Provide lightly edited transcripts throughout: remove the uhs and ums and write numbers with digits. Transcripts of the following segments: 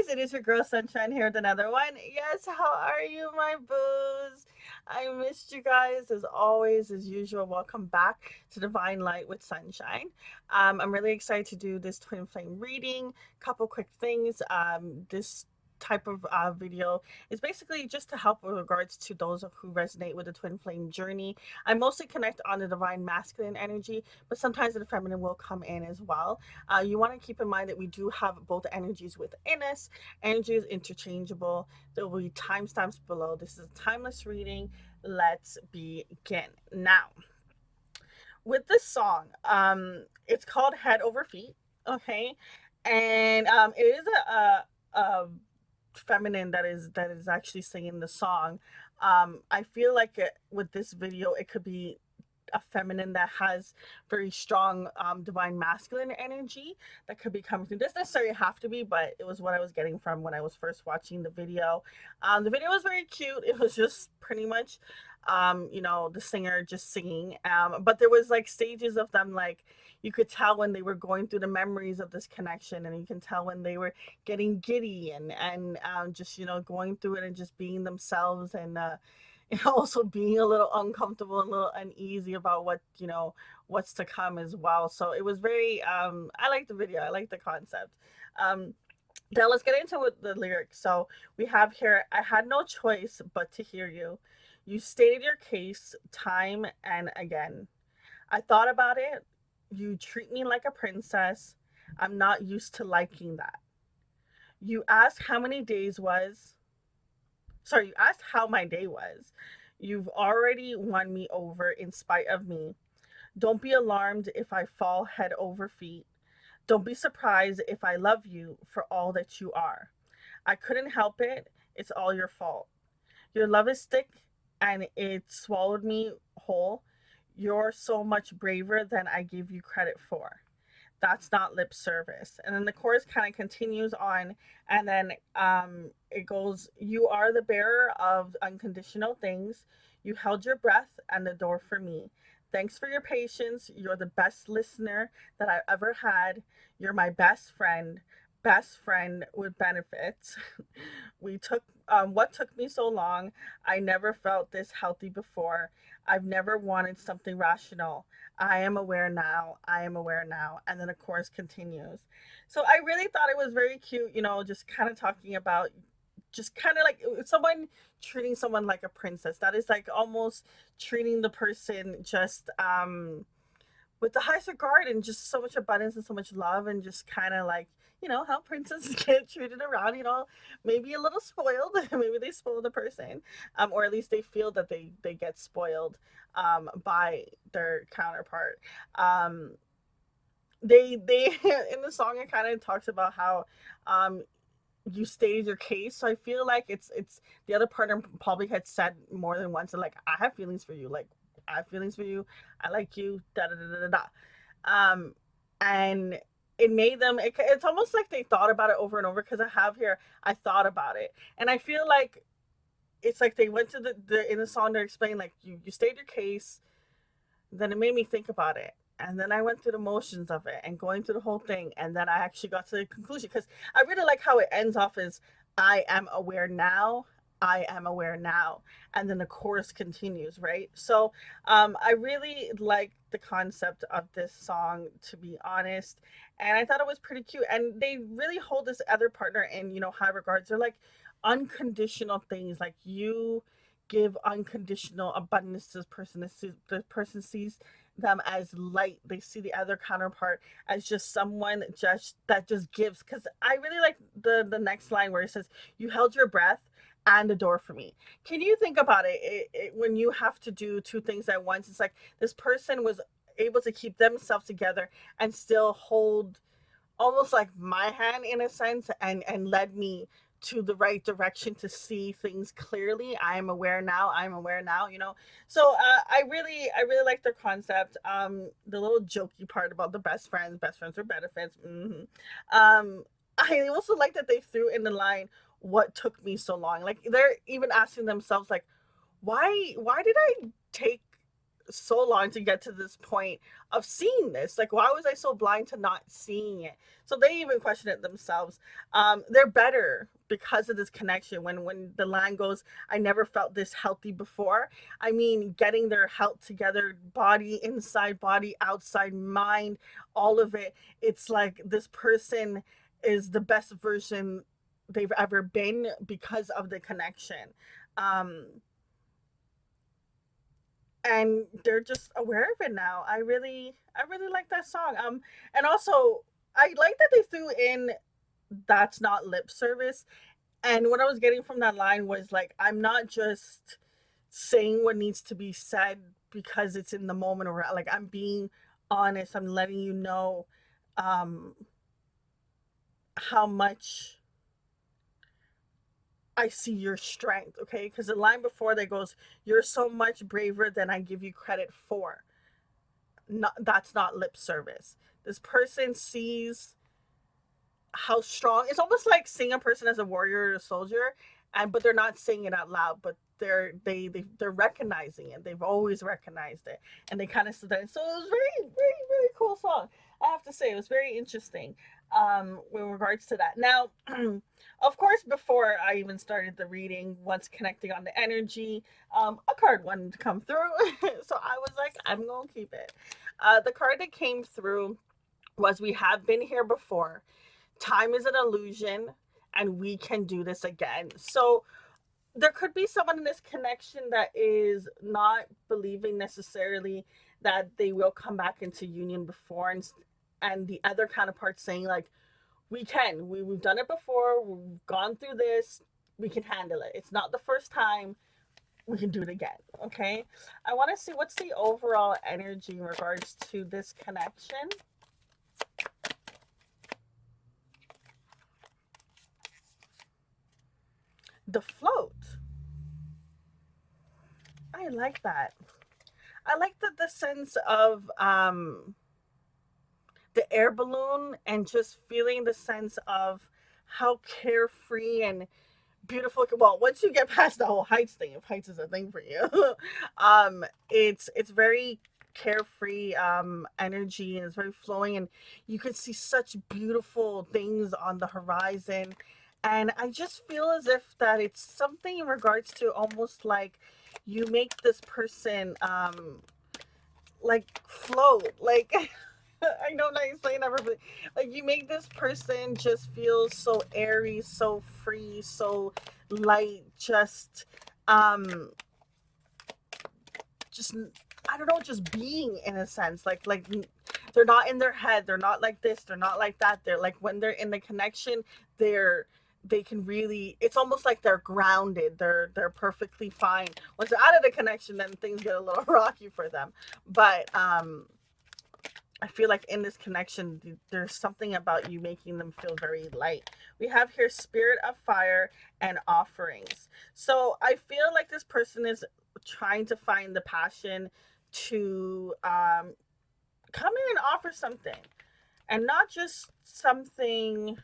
it is your girl Sunshine here with another one. Yes, how are you, my boos? I missed you guys as always, as usual. Welcome back to Divine Light with Sunshine. I'm really excited to do this twin flame reading. Couple quick things. This type of video is basically just to help with regards to those who resonate with the twin flame journey. I mostly connect on the divine masculine energy, but sometimes the feminine will come in as well. You want to keep in mind that we do have both energies within us. Energy is interchangeable. There will be timestamps below. This is a timeless reading. Let's begin. Now, with this song, it's called Head Over Feet, okay? And it is a feminine that is actually singing the song. I feel like with this video, it could be a feminine that has very strong divine masculine energy that could be coming through. Doesn't necessarily have to be, but it was what I was getting from when I was first watching the video. The video was very cute. It was just pretty much the singer just singing, but there was like stages of them, like you could tell when they were going through the memories of this connection, and you can tell when they were getting giddy and just going through it and just being themselves, and also being a little uncomfortable and a little uneasy about what's to come as well. So it was very I like the video, I like the concept. um Now let's get into the lyrics. So we have here: I had no choice but to hear you. You stated your case time and again. I thought about it. You treat me like a princess. I'm not used to liking that. You asked how many days was sorry, you asked how my day was. You've already won me over in spite of me. Don't be alarmed if I fall head over feet. Don't be surprised if I love you for all that you are. I couldn't help it. It's all your fault. Your love is thick and it swallowed me whole. You're so much braver than I give you credit for. That's not lip service. And then the chorus kind of continues on, and then it goes, you are the bearer of unconditional things. You held your breath and the door for me. Thanks for your patience. You're the best listener that I've ever had. You're my best friend with benefits. We took what took me so long. I never felt this healthy before. I've never wanted something rational. I am aware now. I am aware now. And then the chorus continues. So I really thought it was very cute, just kind of talking about just kind of like someone treating someone like a princess. That is like almost treating the person just with the highest regard and just so much abundance and so much love, and just kind of like how princesses get treated around, maybe a little spoiled. Maybe they spoil the person, or at least they feel that they get spoiled by their counterpart. um they in the song it kind of talks about how um you stated your case. So I feel like it's the other partner probably had said more than once, like, I have feelings for you, like, I have feelings for you, I like you, da da da da da. um and it made them, it's almost like they thought about it over and over, because I have here, I thought about it. And I feel like it's like they went to the in the song, they're explaining, like, you stated your case, then it made me think about it, and then I went through the motions of it and going through the whole thing, and then I actually got to the conclusion, because I really like how it ends off as, I am aware now, I am aware now, and then the chorus continues, right? So I really like the concept of this song, to be honest, and I thought it was pretty cute. And they really hold this other partner in high regards. They're like unconditional things, like you give unconditional abundance to this person. The person sees them as light. They see the other counterpart as just someone that just gives. Because I really like the next line where it says, "You held your breath and the door for me." Can you think about it? When you have to do two things at once, it's like this person was able to keep themselves together and still hold almost like my hand in a sense, and led me to the right direction to see things clearly. I am aware now, I'm aware now. So I really like their concept. The little jokey part about the best friends are benefits. I also like that they threw in the line, what took me so long. Like, they're even asking themselves, like, why did I take so long to get to this point of seeing this. Like, why was I so blind to not seeing it? So they even question it themselves. They're better because of this connection. When the line goes, I never felt this healthy before. I mean, getting their health together, body inside, body outside, mind, all of it. It's like this person is the best version they've ever been because of the connection. Um, and they're just aware of it now. I really like that song. And also I like that they threw in that's not lip service. And what I was getting from that line was like, I'm not just saying what needs to be said because it's in the moment, or like I'm being honest. I'm letting you know um how much I see your strength, okay? Because the line before that goes, you're so much braver than I give you credit for. Not, that's not lip service. This person sees how strong. It's almost like seeing a person as a warrior or a soldier, and but they're not saying it out loud, but they're recognizing it. They've always recognized it, and they kind of stood there. So it was very cool song. I have to say it was very interesting with regards to that. Now, of course, before I even started the reading, once connecting on the energy, a card wanted to come through, so I was like, I'm gonna keep it. The card that came through was, we have been here before. Time is an illusion, and we can do this again. So there could be someone in this connection that is not believing necessarily that they will come back into union before, and the other counterpart saying like, we can, we've done it before, we've gone through this, we can handle it. It's not the first time, we can do it again. Okay, I want to see what's the overall energy in regards to this connection. The float. I like that. I like the sense of the air balloon, and just feeling the sense of how carefree and beautiful. Well, once you get past the whole heights thing, if heights is a thing for you, it's very carefree energy, and it's very flowing, and you can see such beautiful things on the horizon. And I just feel as if that it's something in regards to almost like you make this person like float, like I know not explain ever, but like you make this person just feel so airy, so free, so light, just I don't know, just being in a sense, like they're not in their head, they're not like this, they're not like that. They're like, when they're in the connection, they can really, it's almost like they're grounded, they're perfectly fine. Once they're out of the connection, then things get a little rocky for them. But I feel like in this connection, there's something about you making them feel very light. We have here spirit of fire and offerings. So I feel like this person is trying to find the passion to come in and offer something, and not just something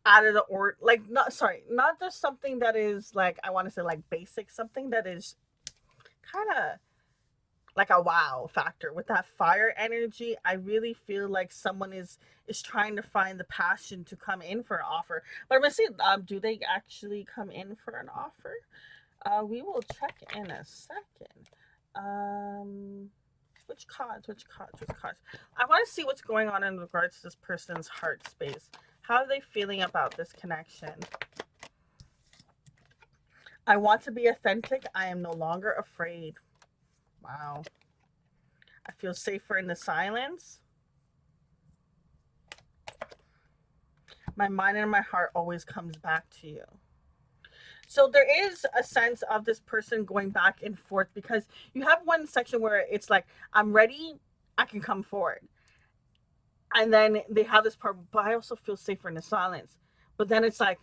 out of the or like, not, sorry, not just something that is like, I want to say like basic, something that is kind of like a wow factor. With that fire energy, I really feel like someone is trying to find the passion to come in for an offer. But I'm gonna see, do they actually come in for an offer? We will check in a second. Which cards, which cards? I want to see what's going on in regards to this person's heart space. How are they feeling about this connection? I want to be authentic. I am no longer afraid. Wow. I feel safer in the silence. My mind and my heart always comes back to you. So there is a sense of this person going back and forth, because you have one section where it's like, I'm ready, I can come forward. And then they have this part, but I also feel safer in the silence. But then it's like,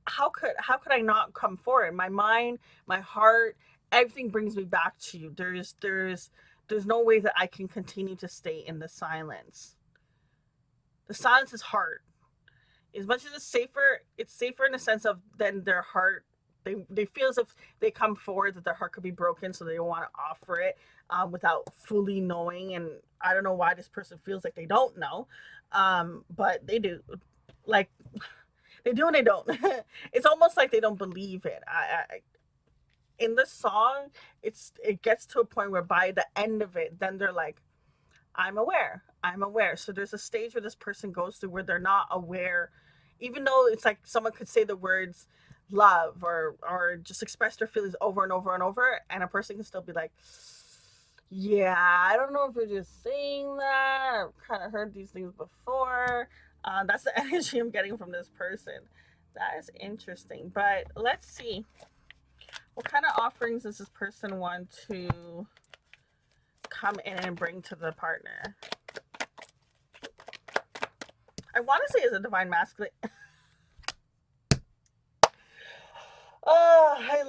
how could I not come forward? My mind, my heart, everything brings me back to you. There's no way that I can continue to stay in the silence. The silence is hard. As much as it's safer in the sense of then their heart, they feel as if they come forward that their heart could be broken, so they want to offer it without fully knowing. And I don't know why this person feels like they don't know, but they do. Like they do and they don't. It's almost like they don't believe it. In the song, it gets to a point where by the end of it, then they're like, I'm aware. I'm aware. So there's a stage where this person goes through where they're not aware, even though it's like someone could say the words love or just express their feelings over and over and over, and a person can still be like, yeah, I don't know if you're just saying that. I've kind of heard these things before. That's the energy I'm getting from this person. That is interesting. But let's see. What kind of offerings does this person want to come in and bring to the partner? I want to say it's a divine masculine. Oh, I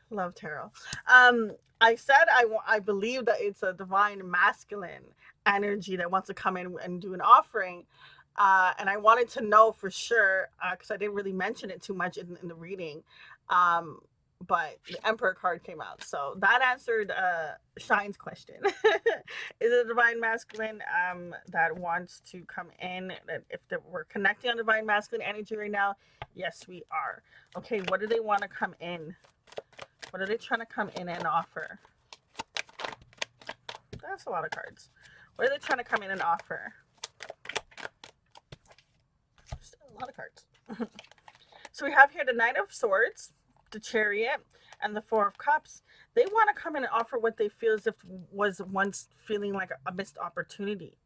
love tarot. I said I believe that it's a divine masculine energy that wants to come in and do an offering. And I wanted to know for sure because I didn't really mention it too much in the reading. Um, but the Emperor card came out, so that answered Shine's question. Is it a divine masculine that wants to come in? That if we're connecting on divine masculine energy right now, yes, we are. Okay, what do they want to come in? What are they trying to come in and offer? That's a lot of cards. What are they trying to come in and offer? Still a lot of cards. So we have here the Knight of Swords, the Chariot, and the Four of Cups. They want to come in and offer what they feel as if was once feeling like a missed opportunity.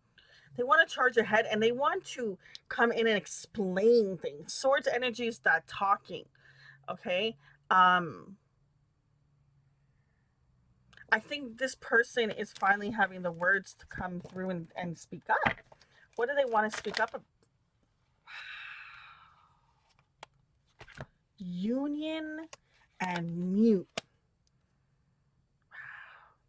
They want to charge ahead and they want to come in and explain things. Swords energy is that talking. Okay. I think this person is finally having the words to come through and speak up. What do they want to speak up about? Union and mute.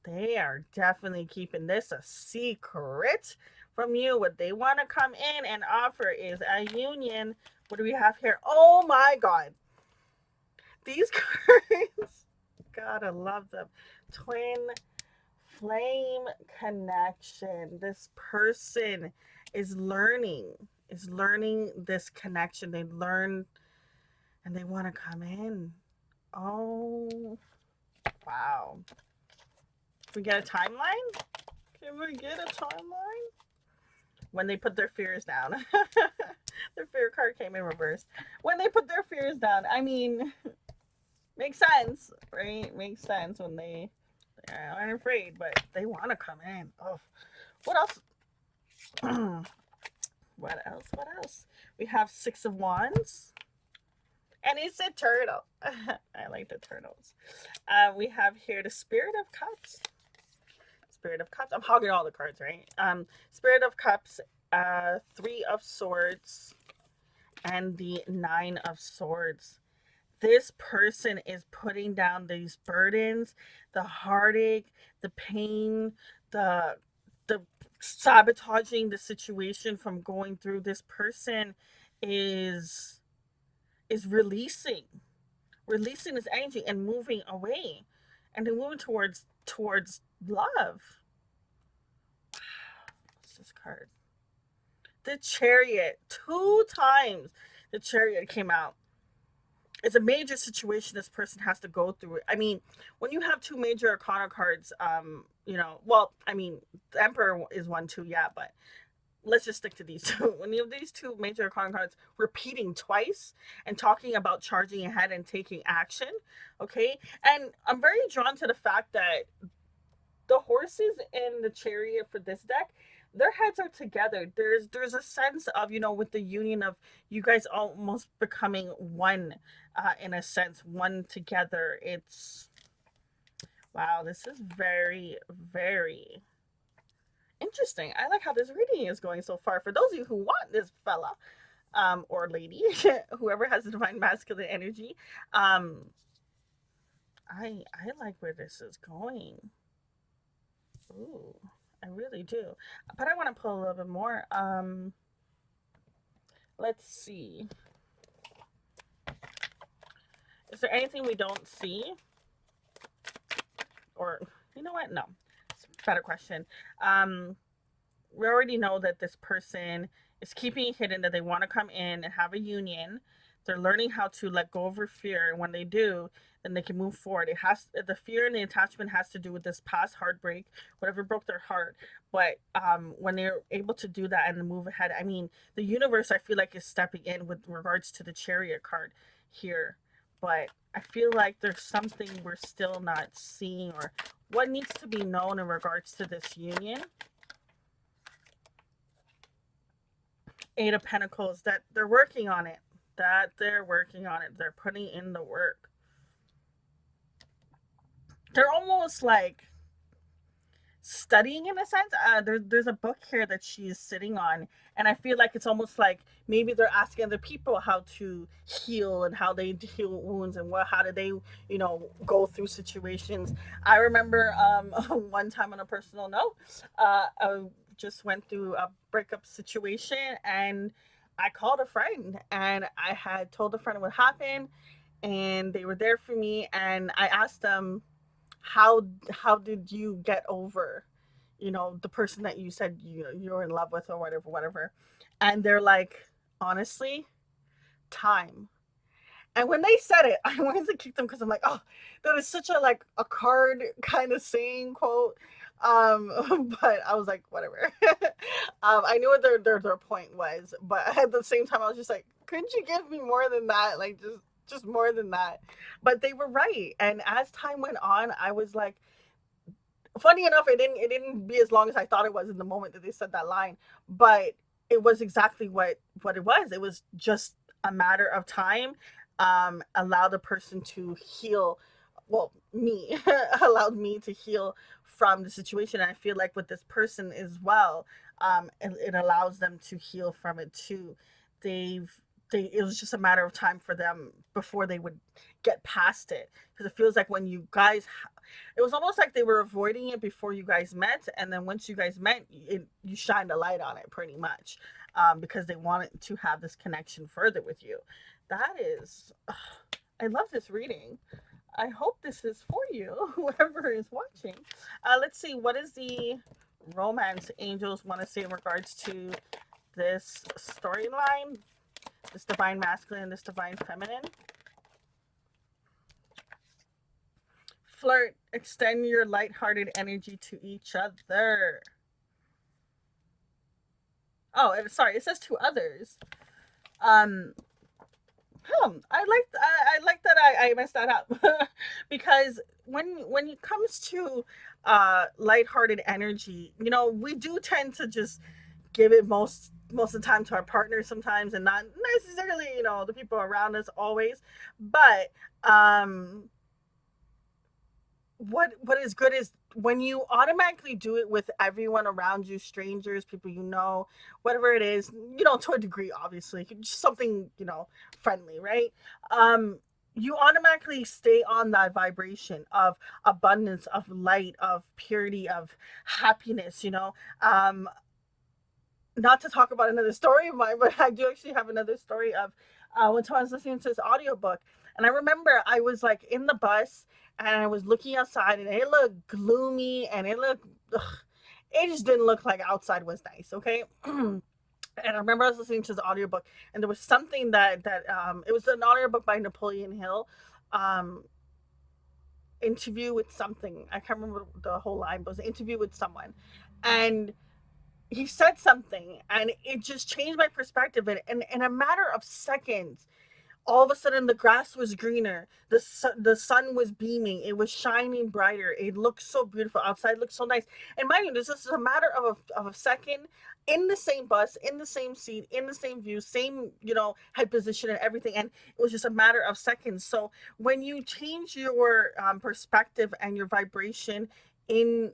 They are definitely keeping this a secret from you. What they want to come in and offer is a union. What do we have here? Oh my God. These cards. God, I love them. Twin flame connection. This person is learning this connection. They learn and they want to come in. Oh, wow. Can we get a timeline? Can we get a timeline? When they put their fears down. Their fear card came in reverse. When they put their fears down, I mean, makes sense, right? Makes sense when they aren't afraid, but they want to come in. Oh, what else? What else? What else? We have Six of Wands. And it's a turtle. I like the turtles. We have here the Spirit of Cups. Spirit of Cups. I'm hogging all the cards, right? Spirit of Cups, Three of Swords, and the Nine of Swords. This person is putting down these burdens, the heartache, the pain, the sabotaging the situation from going through. This person is releasing his energy and moving away, and they're moving towards love. What's this card? The Chariot. 2 times the Chariot came out. It's a major situation this person has to go through. I mean, when you have 2 major arcana cards, well, I mean, the Emperor is one too, yeah, but let's just stick to these 2. When you have these 2 major arcana cards repeating twice and talking about charging ahead and taking action, okay? And I'm very drawn to the fact that the horses in the Chariot for this deck, their heads are together. There's a sense of, with the union of you guys almost becoming one, in a sense, one together. It's, wow, this is very, very interesting. I like how this reading is going so far. For those of you who want this fella, or lady, whoever has the divine masculine energy, I like where this is going. Ooh, I really do. But I want to pull a little bit more. Let's see. Is there anything we don't see? Or, you know what? No. It's a better question. Um, we already know that this person is keeping it hidden, that they want to come in and have a union. They're learning how to let go of their fear, and when they do, then they can move forward. It has the fear and the attachment has to do with this past heartbreak, whatever broke their heart. But when they're able to do that and move ahead, I mean, the universe, I feel like, is stepping in with regards to the Chariot card here. But I feel like there's something we're still not seeing, or what needs to be known in regards to this union. Eight of Pentacles, that they're working on it. That they're working on it. They're putting in the work. They're almost like studying in a sense. There's a book here that she's sitting on, and I feel like it's almost like maybe they're asking other people how to heal and how they heal wounds and how do they, go through situations. I remember one time on a personal note, I just went through a breakup situation, and I called a friend and I had told a friend what happened, and they were there for me, and I asked them how did you get over, the person that you said you're in love with or whatever. And they're like, honestly, time. And when they said it, I wanted to kick them because I'm like, oh, that is such a like a card kind of saying quote. But I was like, whatever. I knew what their point was, but at the same time, I was just like, couldn't you give me more than that? Like just more than that. But they were right. And as time went on, I was like, funny enough, it didn't be as long as I thought it was in the moment that they said that line, but it was exactly what it was. It was just a matter of time. Allow the person to heal. Well, me allowed me to heal from the situation. And I feel like with this person as well, it allows them to heal from it too. They've it was just a matter of time for them before they would get past it, because it feels like when you guys it was almost like they were avoiding it before you guys met, and then once you guys met, you shined a light on it pretty much, because they wanted to have this connection further with you. That is, I love this reading. I hope this is for you, whoever is watching. Let's see, what is the romance angels want to say in regards to this storyline, this divine masculine, this divine feminine? Flirt, extend your lighthearted energy to each other. Oh, sorry, it says to others. Um, I like that I messed that up because when it comes to lighthearted energy, we do tend to just give it most of the time to our partners sometimes, and not necessarily the people around us always. But what is good is when you automatically do it with everyone around you, strangers, people whatever it is, to a degree, obviously, just something, friendly, right? um you automatically stay on that vibration of abundance, of light, of purity, of happiness, not to talk about another story of mine, but I do actually have another story of when I was listening to this audiobook. And I remember I was like in the bus and I was looking outside and it looked gloomy and it just didn't look like outside was nice, okay? And I remember I was listening to this audiobook and there was something that it was an audiobook by Napoleon Hill. Um, interview with something. I can't remember the whole line, but it was an interview with someone. And he said something and it just changed my perspective, and in a matter of seconds, all of a sudden the grass was greener, the sun was beaming, it was shining brighter, it looked so beautiful outside, it looked so nice. And mind you, this is a matter of a second, in the same bus, in the same seat, in the same view, same head position and everything, and it was just a matter of seconds. So when you change your perspective and your vibration in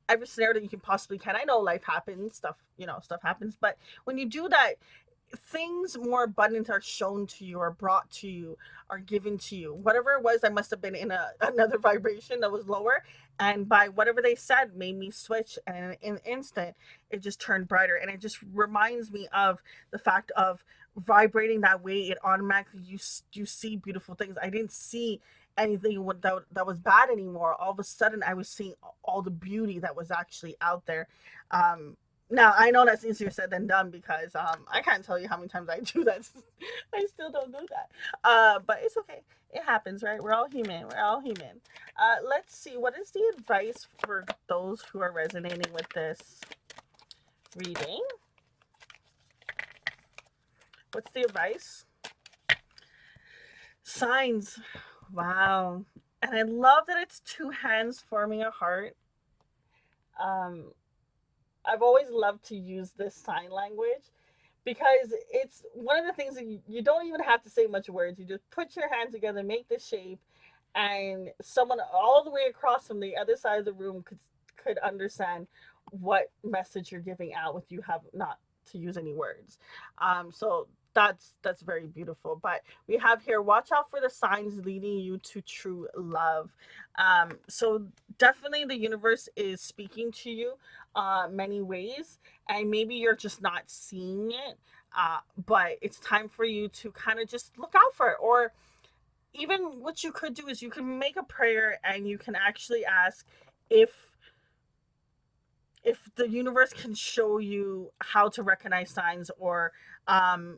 every scenario that you can possibly can, I know life happens, stuff happens, but when you do that, things more abundant are shown to you, or brought to you, are given to you. Whatever it was, I must have been in another vibration that was lower, and by whatever they said made me switch, and in an instant it just turned brighter. And it just reminds me of the fact of vibrating that way, it automatically you see beautiful things. I didn't see anything that was bad anymore. All of a sudden, I was seeing all the beauty that was actually out there. Um, Now I know that's easier said than done because I can't tell you how many times I do that. I still don't do that. But it's okay. It happens, right? We're all human. We're all human. Let's see. What is the advice for those who are resonating with this reading? What's the advice? Signs. Wow. And I love that it's two hands forming a heart. Um, I've always loved to use this sign language because it's one of the things that you don't even have to say much words. You just put your hands together, make the shape, and someone all the way across from the other side of the room could understand what message you're giving out with you have not to use any words. So that's very beautiful. But we have here, watch out for the signs leading you to true love. So definitely the universe is speaking to you many ways, and maybe you're just not seeing it. But it's time for you to kind of just look out for it. Or even what you could do is you can make a prayer and you can actually ask if the universe can show you how to recognize signs, or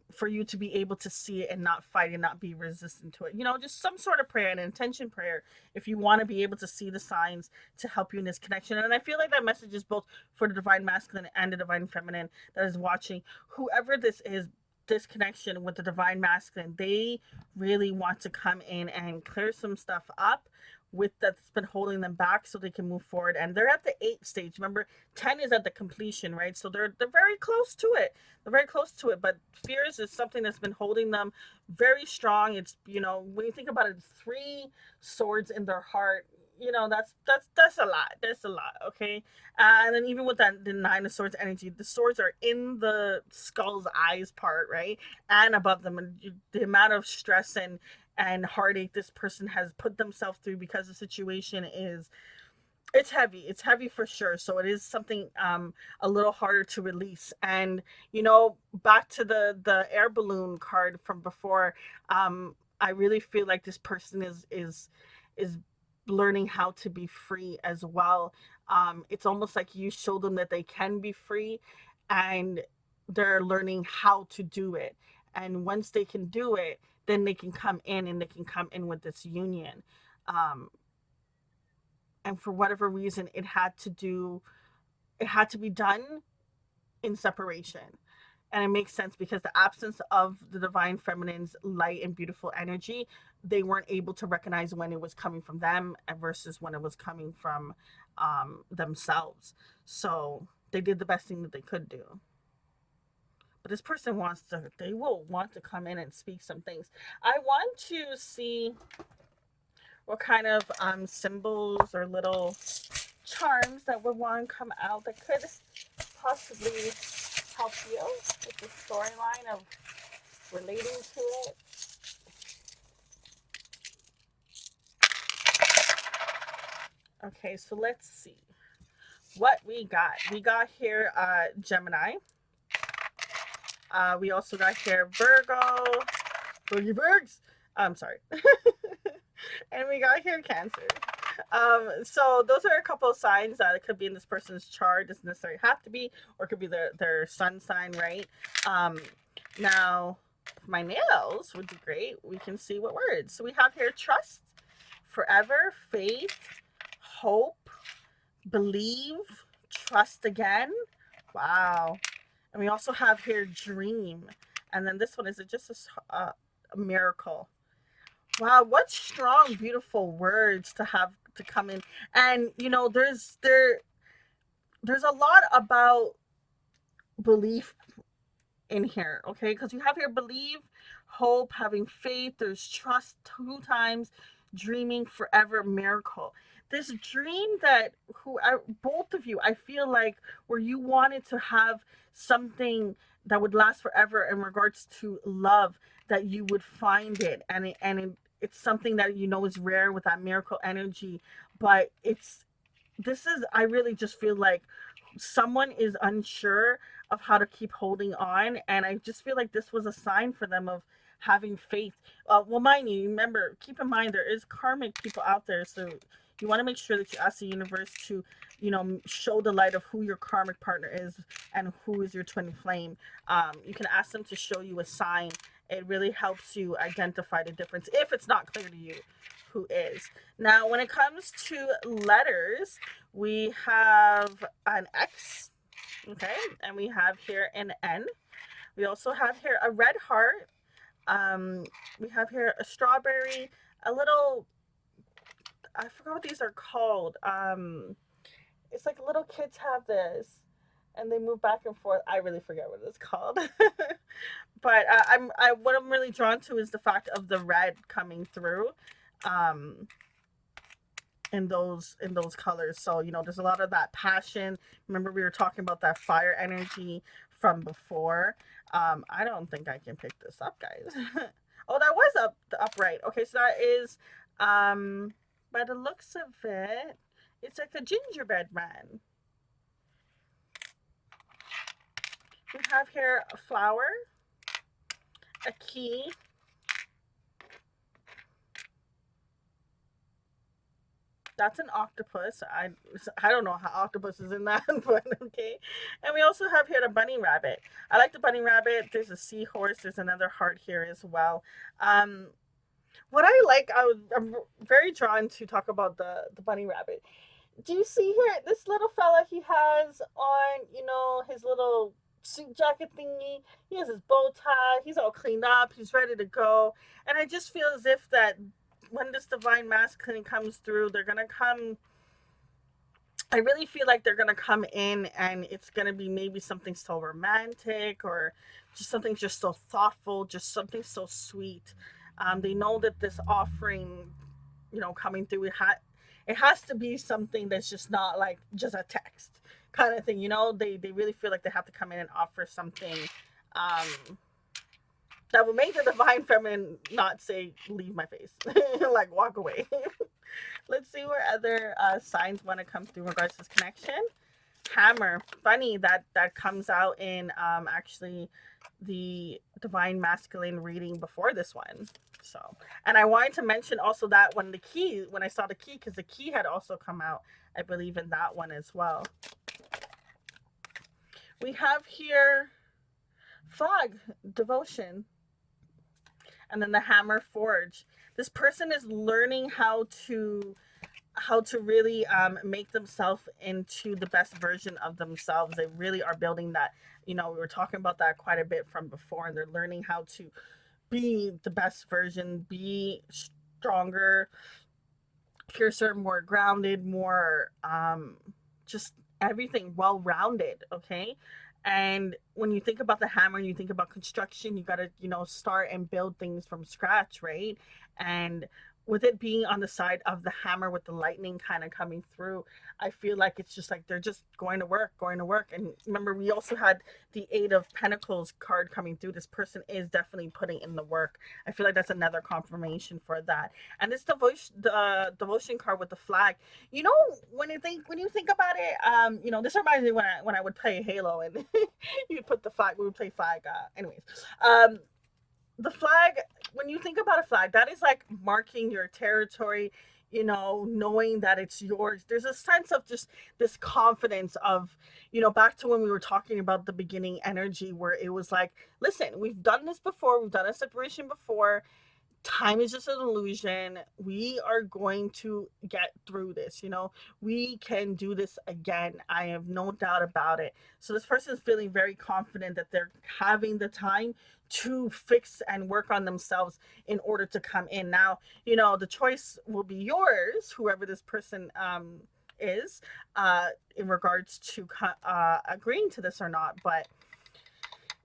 for you to be able to see it and not fight and not be resistant to it, just some sort of prayer, an intention prayer, if you want to be able to see the signs to help you in this connection. And I feel like that message is both for the divine masculine and the divine feminine that is watching. Whoever this is, this connection with the divine masculine, they really want to come in and clear some stuff up with that's been holding them back so they can move forward. And they're at the 8 stage. Remember, 10 is at the completion, right? So they're very close to it. They're very close to it. But fears is something that's been holding them very strong. It's, when you think about it, 3 swords in their heart. That's a lot. That's a lot. Okay. And then even with that, the 9 of swords energy, the swords are in the skull's eyes part, right? And above them, and the amount of stress and heartache this person has put themselves through because the situation is, it's heavy for sure. So it is something a little harder to release. And back to the air balloon card from before, I really feel like this person is learning how to be free as well. It's almost like you show them that they can be free, and they're learning how to do it. And once they can do it, then they can come in, and they can come in with this union. Um, and for whatever reason, it had to be done in separation. And it makes sense because the absence of the divine feminine's light and beautiful energy, they weren't able to recognize when it was coming from them versus when it was coming from themselves. So they did the best thing that they could do. But this person they will want to come in and speak some things. I want to see what kind of symbols or little charms that would want to come out that could possibly help you with the storyline of relating to it. Okay, so let's see what we got. We got here Gemini. We also got here Virgo, Boogie Birds. I'm sorry. And we got here Cancer. So those are a couple of signs that it could be in this person's chart. Doesn't necessarily have to be, or it could be their sun sign, right? Now, my nails would be great. We can see what words. So we have here trust, forever, faith, hope, believe, trust again. Wow. And we also have here dream. And then this one, is it just a miracle? Wow, what strong, beautiful words to have to come in. And there's a lot about belief in here, okay? Because you have here believe, hope, having faith, there's trust 2 times, dreaming forever, miracle. This dream that both of you, I feel like, where you wanted to have something that would last forever in regards to love, that you would find it, it's something that is rare with that miracle energy. But I really just feel like someone is unsure of how to keep holding on, and I just feel like this was a sign for them of having faith. Well, mind you, remember, keep in mind there is karmic people out there, so you want to make sure that you ask the universe to, show the light of who your karmic partner is and who is your twin flame. You can ask them to show you a sign. It really helps you identify the difference if it's not clear to you who is. Now, when it comes to letters, we have an X, okay, and we have here an N. We also have here a red heart. Um, we have here a strawberry, a little, I forgot what these are called. It's like little kids have this and they move back and forth. I really forget what it's called. But what I'm really drawn to is the fact of the red coming through. Um, in those colors. So, there's a lot of that passion. Remember we were talking about that fire energy from before. I don't think I can pick this up, guys. Oh, that was upright. Okay, so that is by the looks of it, it's like a gingerbread man. We have here a flower, a key, that's an octopus. I don't know how octopus is in that, but okay. And we also have here the bunny rabbit. I like the bunny rabbit. There's a seahorse. There's another heart here as well. Um, what I like, I'm very drawn to talk about the bunny rabbit. Do you see here this little fella? He has on, his little suit jacket thingy. He has his bow tie. He's all cleaned up. He's ready to go. And I just feel as if that when this divine masculine comes through, they're gonna come. I really feel like they're gonna come in, and it's gonna be maybe something so romantic, or just something just so thoughtful, just something so sweet. They know that this offering, coming through, it has to be something that's just not like just a text kind of thing. They really feel like they have to come in and offer something. Um, that will make the divine feminine not say leave my face, like walk away. Let's see where other signs want to come through in regards to this connection. Hammer, funny that comes out in actually the divine masculine reading before this one. So, and I wanted to mention also that when I saw the key, because the key had also come out, I believe, in that one as well. We have here flag, devotion, and then the hammer, forge. This person is learning how to really make themselves into the best version of themselves. They really are building that. We were talking about that quite a bit from before, and they're learning how to be the best version, be stronger, fiercer, more grounded, more just everything well-rounded. Okay. And when you think about the hammer and you think about construction, you got to, start and build things from scratch, right? And with it being on the side of the hammer with the lightning kind of coming through, I feel like it's just like they're just going to work, going to work. And remember, we also had the Eight of Pentacles card coming through. This person is definitely putting in the work. I feel like that's another confirmation for that. And this devotion card with the flag, when you think about it, this reminds me when I would play Halo and you put the flag, we would play flag. Anyways, the flag, when you think about a flag, that is like marking your territory, knowing that it's yours. There's a sense of just this confidence of, back to when we were talking about the beginning energy, where it was like, listen, we've done this before, we've done a separation before. Time is just an illusion. We are going to get through this. We can do this again. I have no doubt about it. So this person is feeling very confident that they're having the time to fix and work on themselves in order to come in. Now, the choice will be yours, whoever this person is, in regards to agreeing to this or not. But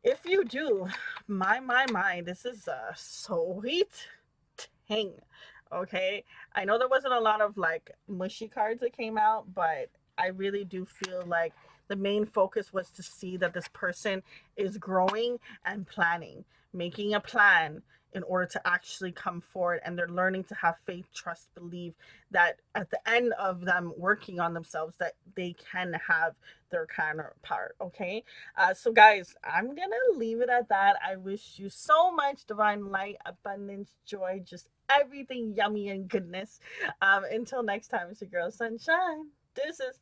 if you do, my, this is a sweet thing. Okay. I know there wasn't a lot of like mushy cards that came out, but I really do feel like the main focus was to see that this person is growing and planning, making a plan, in order to actually come forward, and they're learning to have faith, trust, believe that at the end of them working on themselves that they can have their counterpart. Okay, so guys, I'm gonna leave it at that. I wish you so much divine light, abundance, joy, just everything yummy and goodness. Until next time, it's your girl Sunshine. Deuces.